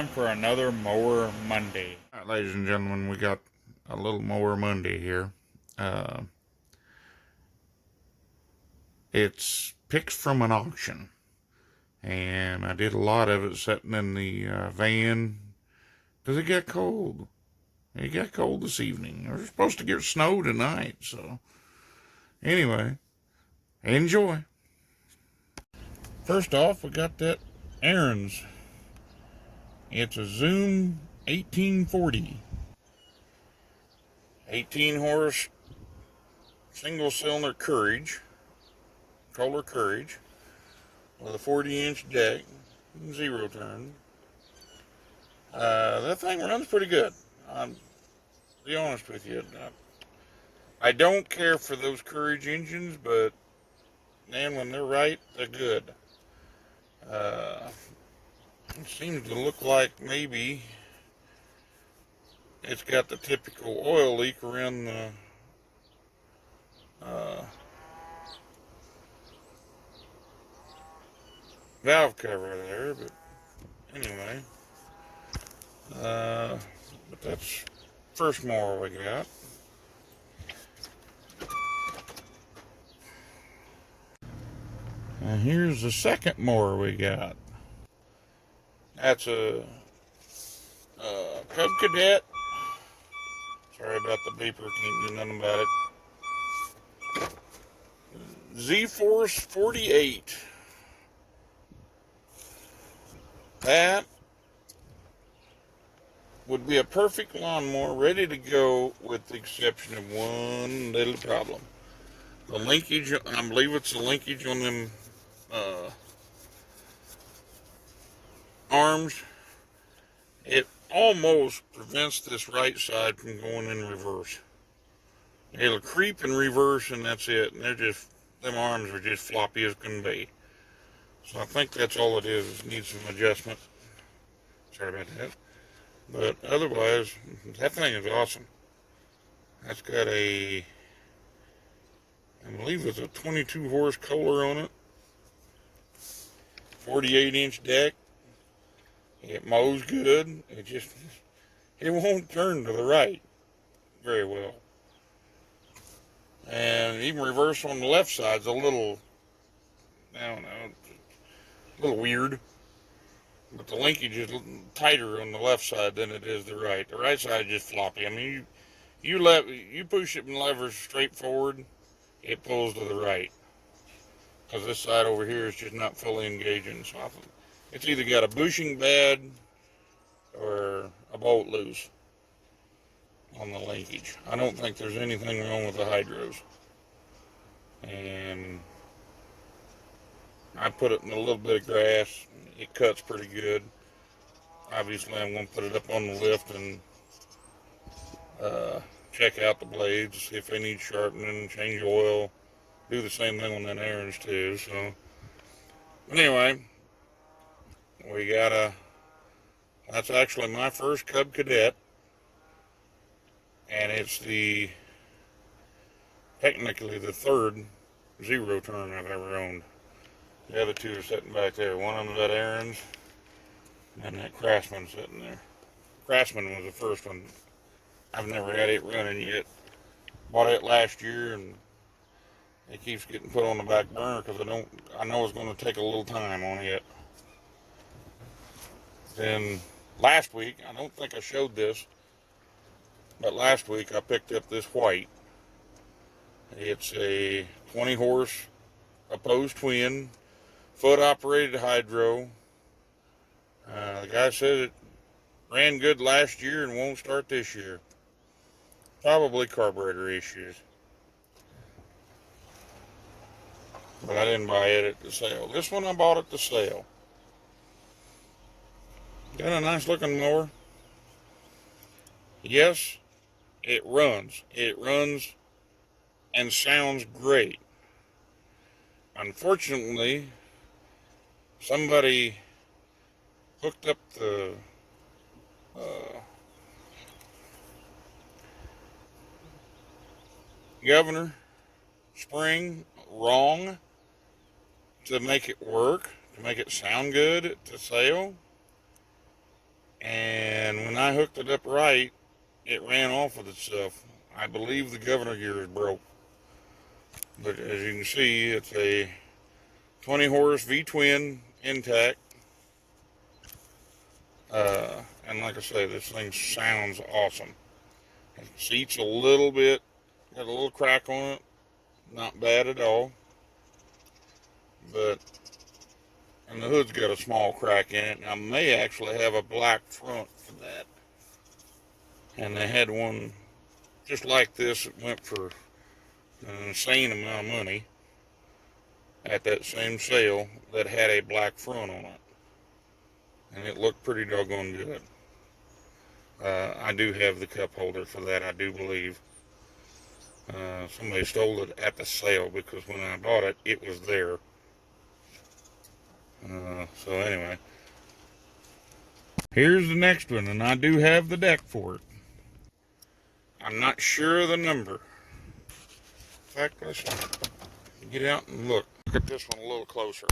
time for another Mower Monday. All right, ladies and gentlemen, we got a little Mower Monday here. It's picks from an auction, and I did a lot of it sitting in the van because it got cold. It got cold this evening. We're supposed to get snow tonight, so anyway, enjoy. First off, we got that Arians. It's a Zoom 1840. 18 horse single cylinder Courage, Kohler Courage, with a 40-inch deck, zero turn. That thing runs pretty good. I'll be honest with you. I don't care for those Courage engines, but man, when they're right, they're good. It seems to look like maybe it's got the typical oil leak around the valve cover there, but anyway, but that's first mower we got. And here's the second mower we got. That's a Cub Cadet. Sorry about the beeper, can't do nothing about it. Z-Force 48. That would be a perfect lawnmower, ready to go, with the exception of one little problem. The linkage, I believe it's the linkage on them arms. It almost prevents this right side from going in reverse. It'll creep in reverse and that's it. And them arms are just floppy as can be. So I think that's all it is. It needs some adjustment. Sorry about that. But otherwise, that thing is awesome. That's got I believe it's a 22 horse Kohler on it. 48-inch deck. It mows good. It won't turn to the right very well. And even reverse on the left side's a little, I don't know, a little weird. But the linkage is tighter on the left side than it is the right. The right side is just floppy. I mean, you push it and levers straight forward, it pulls to the right. Because this side over here is just not fully engaging. So it's either got a bushing bad or a bolt loose on the linkage. I don't think there's anything wrong with the hydros. And I put it in a little bit of grass. It cuts pretty good. Obviously, I'm going to put it up on the lift and check out the blades, see if they need sharpening, change oil. Do the same thing on that Arians too. So anyway, we got that's actually my first Cub Cadet, and it's technically the third zero turn I've ever owned. The other two are sitting back there. One of them's that Arians, and that Craftsman sitting there. Craftsman was the first one. I've never had it running yet. Bought it last year, and it keeps getting put on the back burner because I know it's going to take a little time on it. Then last week, I don't think I showed this, but last week I picked up this white. It's a 20 horse opposed twin, foot operated hydro. The guy said it ran good last year and won't start this year. Probably carburetor issues. But I didn't buy it at the sale. This one I bought at the sale. Got a nice looking mower. Yes, it runs. It runs and sounds great. Unfortunately, somebody hooked up the governor spring wrong to make it work, to make it sound good to sale. And when I hooked it up right, it ran off with itself. I believe the governor gear is broke. But as you can see, it's a 20 horse V-twin intact. And like I say, this thing sounds awesome. The seat's a little bit, got a little crack on it. Not bad at all. But, and the hood's got a small crack in it. And I may actually have a black front for that. And they had one just like this that went for an insane amount of money at that same sale that had a black front on it. And it looked pretty doggone good. I do have the cup holder for that, I do believe. Somebody stole it at the sale because when I bought it, it was there. So anyway, here's the next one, and I do have the deck for it. I'm not sure of the number. In fact, let's get out and look. Look at this one a little closer.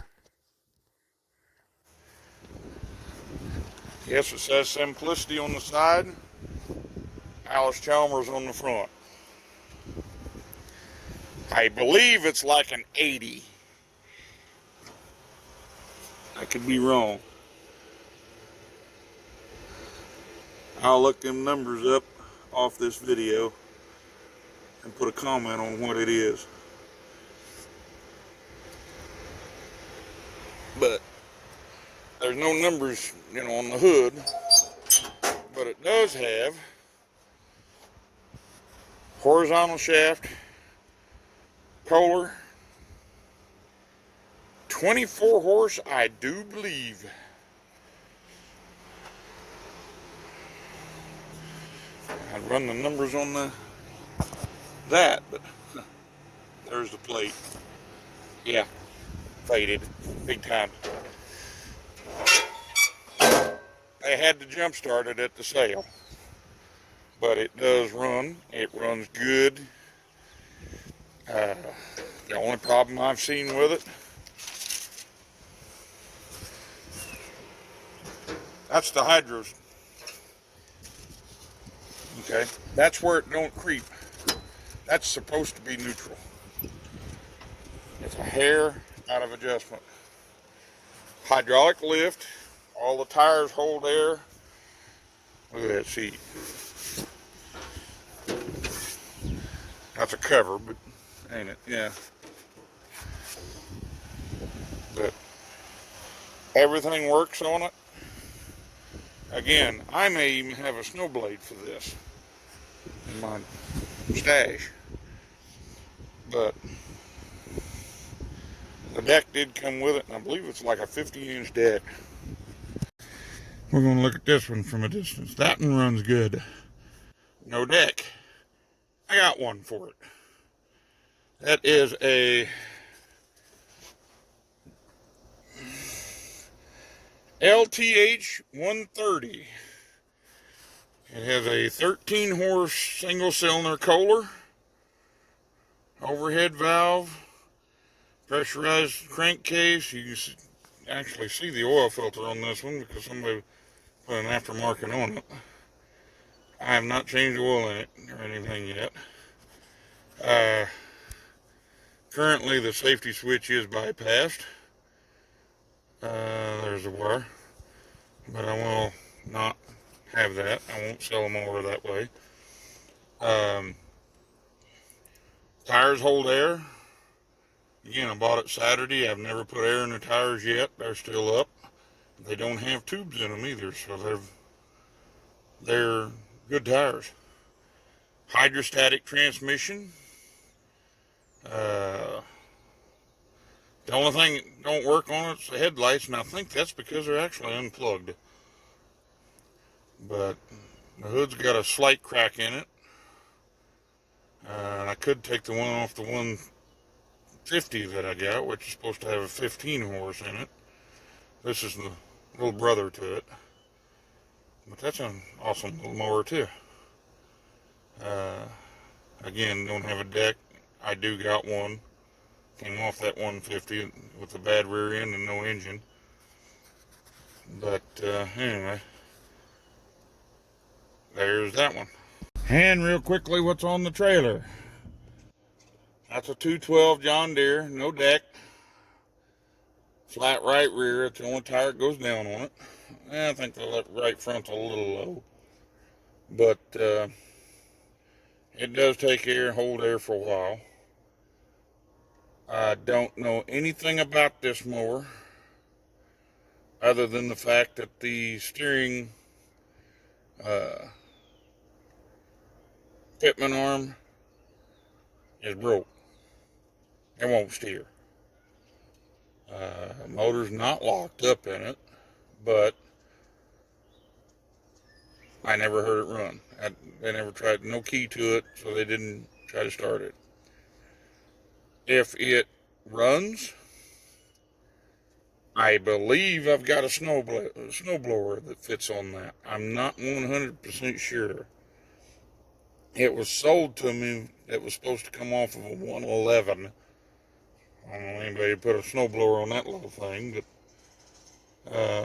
Yes, it says Simplicity on the side, Allis-Chalmers on the front. I believe it's like an 80. I could be wrong. I'll look them numbers up off this video and put a comment on what it is. But there's no numbers, on the hood, but it does have horizontal shaft, Kohler, 24 horse, I do believe. I'd run the numbers on that, but there's the plate. Yeah, faded big time. They had to jump start it at the sale, but it does run. It runs good. The only problem I've seen with it, that's the hydros. Okay, that's where it don't creep. That's supposed to be neutral. It's a hair out of adjustment. Hydraulic lift. All the tires hold air. Look at that seat. That's a cover, but ain't it? Yeah. But everything works on it. Again, I may even have a snow blade for this in my stash. But the deck did come with it, and I believe it's like a 50-inch deck. We're going to look at this one from a distance. That one runs good. No deck. I got one for it. That is a LTH 130. It has a 13 horse single cylinder Kohler, overhead valve, pressurized crankcase. You can actually see the oil filter on this one because somebody put an aftermarket on it. I have not changed the oil in it or anything yet. Currently the safety switch is bypassed. There's a wire, but I will not have that. I won't sell them over that way. Tires hold air. Again, I bought it Saturday. I've never put air in the tires yet. They're still up. They don't have tubes in them either, so they're good tires. Hydrostatic transmission. The only thing that don't work on it is the headlights, and I think that's because they're actually unplugged. But the hood's got a slight crack in it. And I could take the one off the 150 that I got, which is supposed to have a 15 horse in it. This is the little brother to it. But that's an awesome little mower too. Again, don't have a deck. I do got one. Came off that 150 with a bad rear end and no engine. But anyway, there's that one. And real quickly, what's on the trailer? That's a 212 John Deere, no deck, flat right rear. It's the only tire that goes down on it. I think the right front's a little low, but it does take air and hold air for a while. I don't know anything about this mower other than the fact that the steering fitment arm is broke. It won't steer. Motor's not locked up in it, but I never heard it run. They never tried, no key to it, so they didn't try to start it. If it runs, I believe I've got a snowblower that fits on that. I'm not 100% sure. It was sold to me. It was supposed to come off of a 111. I don't know anybody put a snowblower on that little thing, but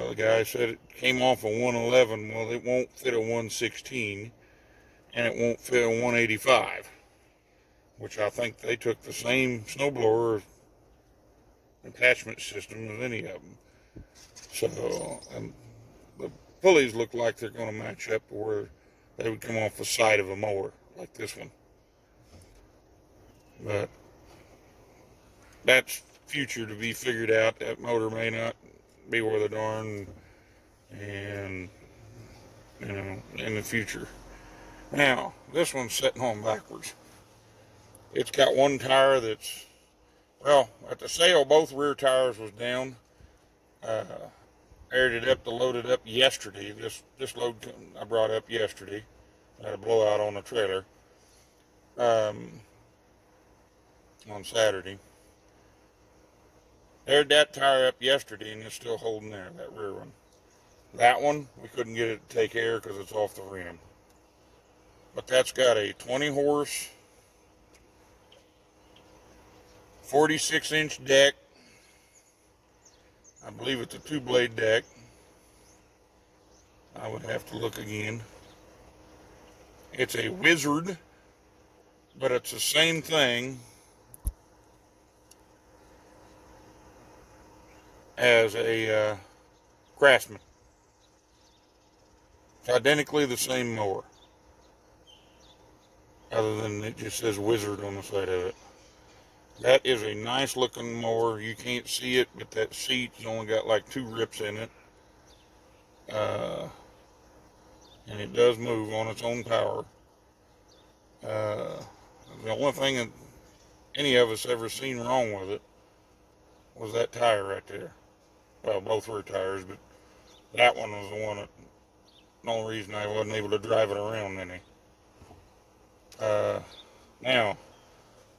the guy said it came off a 111. Well, it won't fit a 116, and it won't fit a 185, which I think they took the same snowblower attachment system as any of them. So the pulleys look like they're going to match up to where they would come off the side of a mower like this one. But that's future to be figured out. That motor may not be worth a darn, and you know, in the future. Now, this one's sitting on backwards. It's got one tire that's, well, at the sale, both rear tires was down. Aired it up to load it up yesterday. This load I brought up yesterday. I had a blowout on the trailer on Saturday. Aired that tire up yesterday, and it's still holding there, that rear one. That one, we couldn't get it to take air because it's off the rim. But that's got a 20 horse, 46-inch deck. I believe it's a 2-blade deck. I would have to look again. It's a Wizard, but it's the same thing as a Craftsman. It's identically the same mower, other than it just says Wizard on the side of it. That is a nice looking mower. You can't see it, but that seat's only got like 2 rips in it. And it does move on its own power. The only thing that any of us ever seen wrong with it was that tire right there. Well, both rear tires, but that one was the one that, the only reason I wasn't able to drive it around any. Now,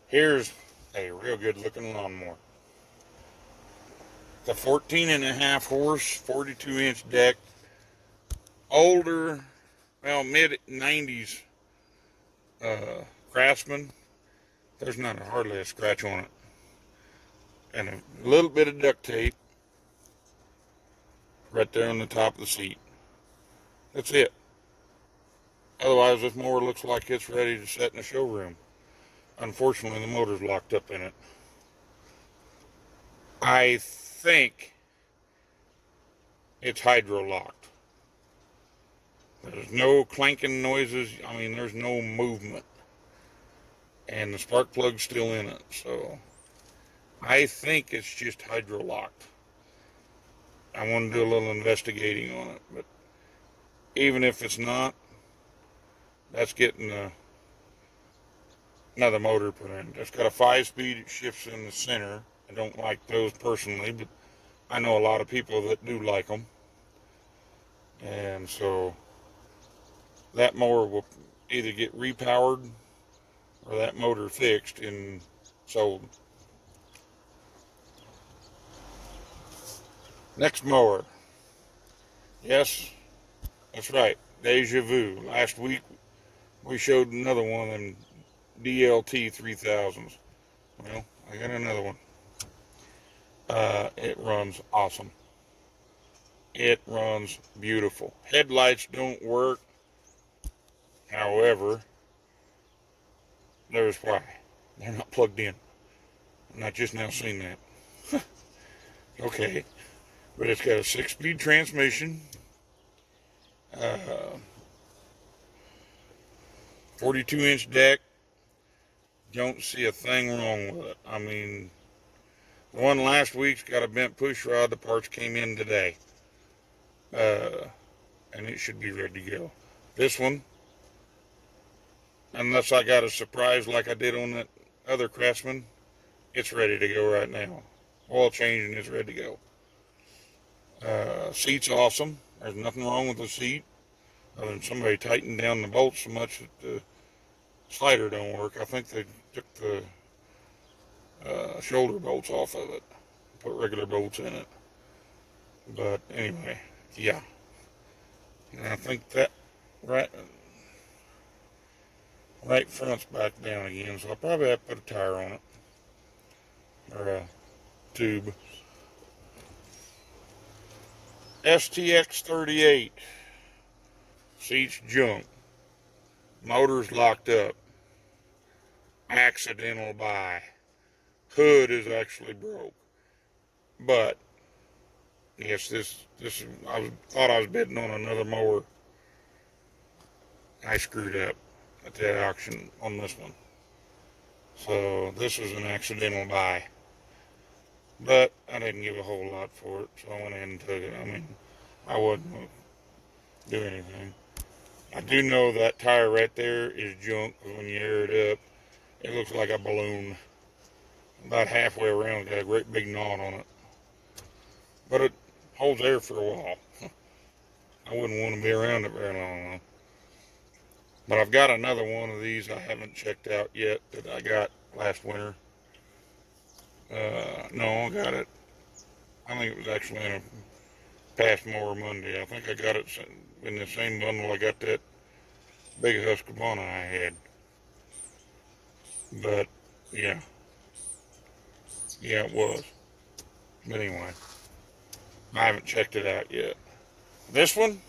here's a real good looking lawnmower. The 14.5 horse, 42-inch deck, older, well, mid-90s Craftsman. There's not hardly a scratch on it. And a little bit of duct tape right there on the top of the seat. That's it. Otherwise, this mower looks like it's ready to set in a showroom. Unfortunately, the motor's locked up in it. I think it's hydro locked. There's no clanking noises. I mean, there's no movement. And the spark plug's still in it. So I think it's just hydro locked. I want to do a little investigating on it. But even if it's not, that's getting another motor put in. It's got a 5-speed. It shifts in the center. I don't like those personally, but I know a lot of people that do like them. And so that mower will either get repowered or that motor fixed and sold. Next mower. Yes, that's right. Deja vu. Last week we showed another one of them DLT 3000s. Well, I got another one. It runs awesome. It runs beautiful. Headlights don't work. However, there's why. They're not plugged in. And I just now seen that. Okay. But it's got a 6-speed transmission. 42-inch deck. Don't see a thing wrong with it. I mean, the one last week's got a bent push rod. The parts came in today. And it should be ready to go. This one, unless I got a surprise like I did on that other Craftsman, it's ready to go right now. Oil change and it's ready to go. Seat's awesome. There's nothing wrong with the seat, other than somebody tightened down the bolts so much that the slider don't work. I think they took the shoulder bolts off of it, put regular bolts in it. But anyway, yeah. And I think that right front's back down again, so I'll probably have to put a tire on it, or a tube. STX 38. Seats junk. Motor's locked up. Accidental buy. Hood is actually broke. But yes, this I thought I was bidding on another mower. I screwed up at that auction on this one. So this was an accidental buy. But I didn't give a whole lot for it, so I went in and took it. I mean, I wouldn't do anything. I do know that tire right there is junk, because when you air it up, it looks like a balloon. About halfway around, it's got a great big knot on it. But it holds air for a while. I wouldn't want to be around it very long, though. But I've got another one of these I haven't checked out yet that I got last winter. No, I got it. I think it was actually in a past Mower Monday. I think I got it in the same bundle I got that big Husqvarna I had. But, yeah. Yeah, it was. But anyway, I haven't checked it out yet. This one,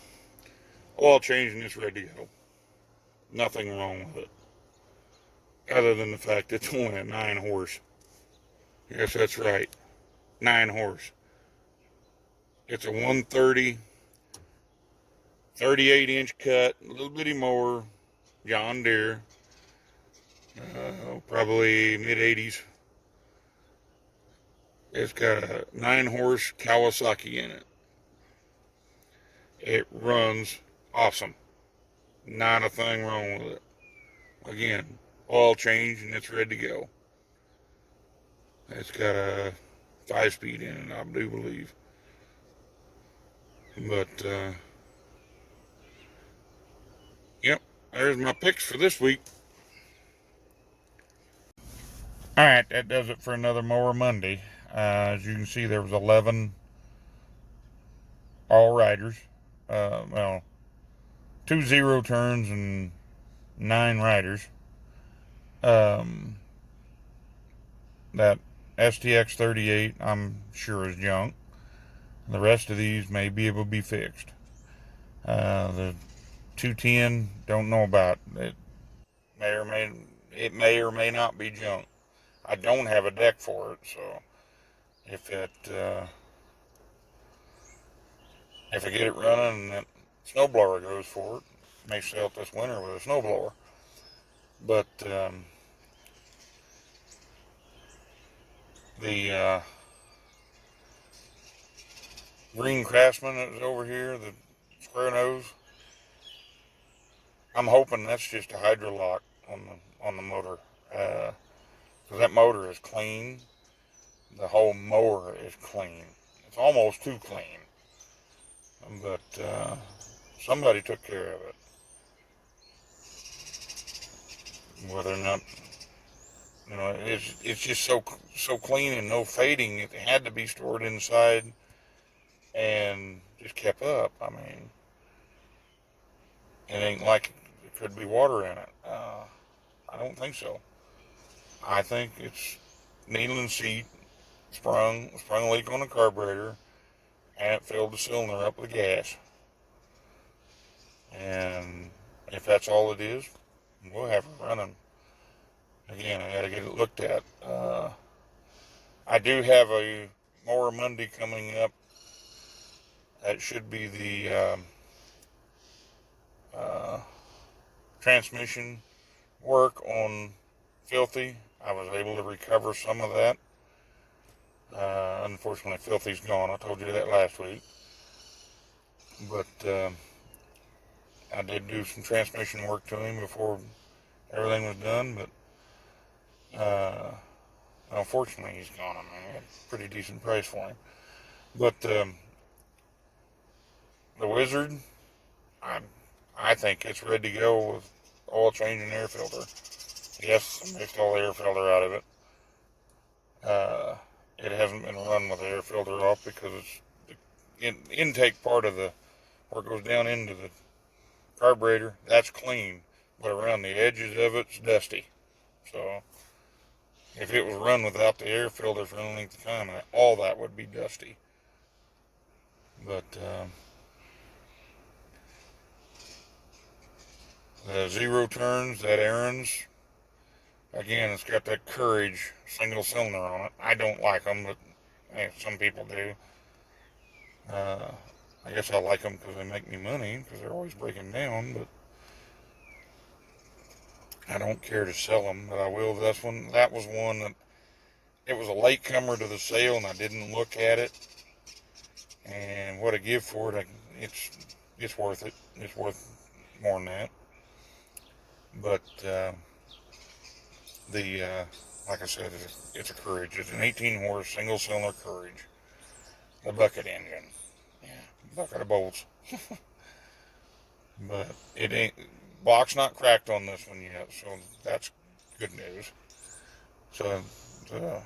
oil change and it's ready to go. Nothing wrong with it. Other than the fact it's only a 9 horse. Yes, that's right. 9 horse. It's a 130, 38-inch cut, a little bitty mower, John Deere, probably mid-80s. It's got a 9 horse Kawasaki in it. It runs awesome. Not a thing wrong with it. Again, oil change and it's ready to go. It's got a 5-speed in it, I do believe. But, yep, there's my picks for this week. Alright, that does it for another Mower Monday. As you can see, there was 11 all-riders. Well, 2 zero turns and 9 riders. That STX 38, I'm sure is junk. The rest of these may be able to be fixed. The 210, don't know about it. It may or may not be junk. I don't have a deck for it, so if I get it running and that snowblower goes for it, may sell it this winter with a snowblower. But the green Craftsman that was over here, the square nose, I'm hoping that's just a hydrolock on the motor, because that motor is clean. The whole mower is clean. It's almost too clean, but somebody took care of it. Whether or not, you know, it's just so clean and no fading. It had to be stored inside and just kept up. I mean, it ain't like there could be water in it. I don't think so. I think it's needle and seat, sprung a leak on the carburetor, and it filled the cylinder up with gas. And If that's all it is, we'll have it running. Again, I got to get it looked at. I do have a Mower Monday coming up. That should be the transmission work on Filthy. I was able to recover some of that. Unfortunately, Filthy's gone. I told you that last week. But I did do some transmission work to him before everything was done. But unfortunately, he's gone. I mean, I got a pretty decent price for him. But the Wizard, I think it's ready to go with oil change and air filter. Yes, I mixed all the air filter out of it. It hasn't been run with the air filter off because it's the intake part of the, where it goes down into the carburetor, that's clean. But around the edges of it's dusty. So if it was run without the air filter for any length of time, all that would be dusty. But the 0 turns, that Arians, again, it's got that Courage single cylinder on it. I don't like them, but hey, some people do. I guess I like them because they make me money, because they're always breaking down, but I don't care to sell them, but I will. That was one that, it was a latecomer to the sale, and I didn't look at it. And what I give for it, it's worth it. It's worth more than that. But like I said, it's a Courage. It's an 18-horse single-cylinder Courage. The bucket engine. Yeah, bucket of bolts. But it ain't. Block's not cracked on this one yet, so that's good news. So the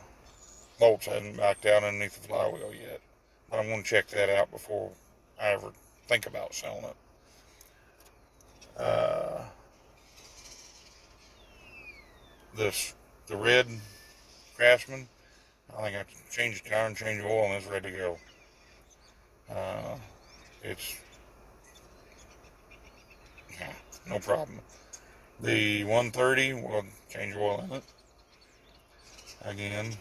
bolts hadn't backed out underneath the flywheel yet. But I'm going to check that out before I ever think about selling it. The red Craftsman, I think I have to change the tire and change the oil, and it's ready to go. It's no problem. The 130, we'll change oil in it. Again,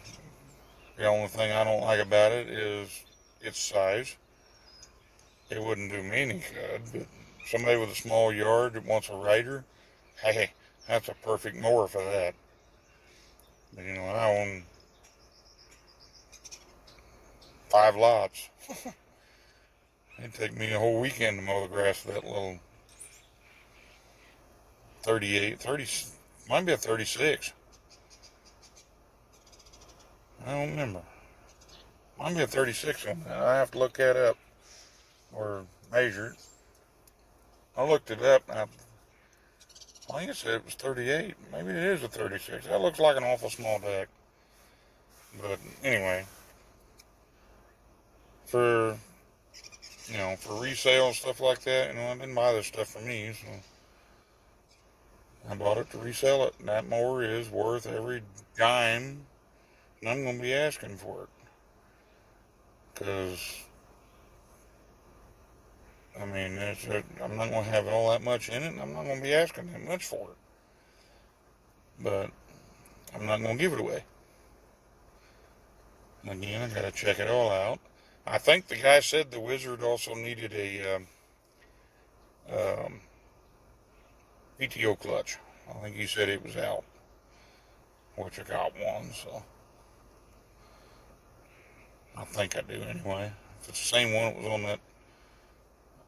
the only thing I don't like about it is its size. It wouldn't do me any good, but somebody with a small yard that wants a rider, hey, that's a perfect mower for that. But, you know, I own 5 lots. It'd take me a whole weekend to mow the grass with that little 30, might be a 36. I don't remember. Might be a 36 on that. I have to look that up or measure it. I looked it up, and I think it said it was 38. Maybe it is a 36. That looks like an awful small deck. But anyway, for resale and stuff like that, I didn't buy this stuff for me, so I bought it to resell it. And that mower is worth every dime, and I'm going to be asking for it. Because, I mean, I'm not going to have all that much in it, and I'm not going to be asking that much for it. But I'm not going to give it away. Again, I got to check it all out. I think the guy said the Wizard also needed a PTO clutch. I think he said it was out, which I got one, so I think I do anyway. If it's the same one that was on that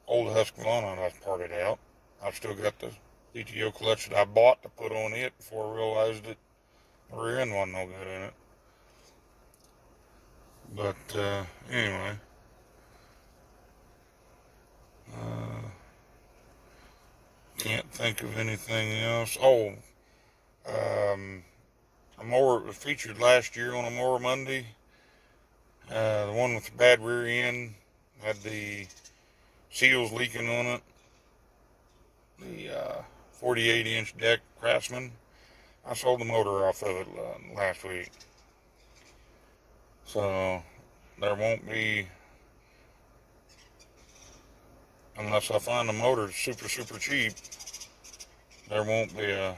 old Husqvarna I parted out, I've still got the PTO clutch that I bought to put on it before I realized that the rear end wasn't no good in it. But anyway, can't think of anything else. Oh, a mower that was featured last year on a Mower Monday. The one with the bad rear end had the seals leaking on it. The 48-inch deck Craftsman. I sold the motor off of it last week. So there won't be, unless I find a motor super cheap, there won't be a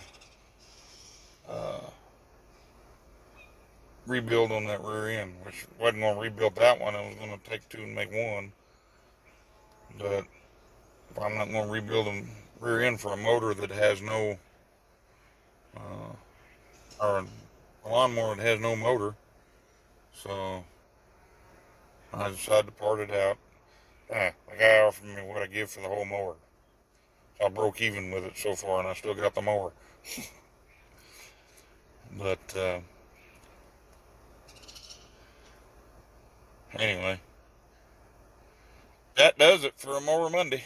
rebuild on that rear end, which wasn't going to rebuild that one. I was going to take two and make one. But if I'm not going to rebuild a rear end for a motor that has no, or a lawnmower that has no motor, so I decided to part it out. The guy offered me what I give for the whole mower. So I broke even with it so far, and I still got the mower. But anyway, that does it for a Mower Monday.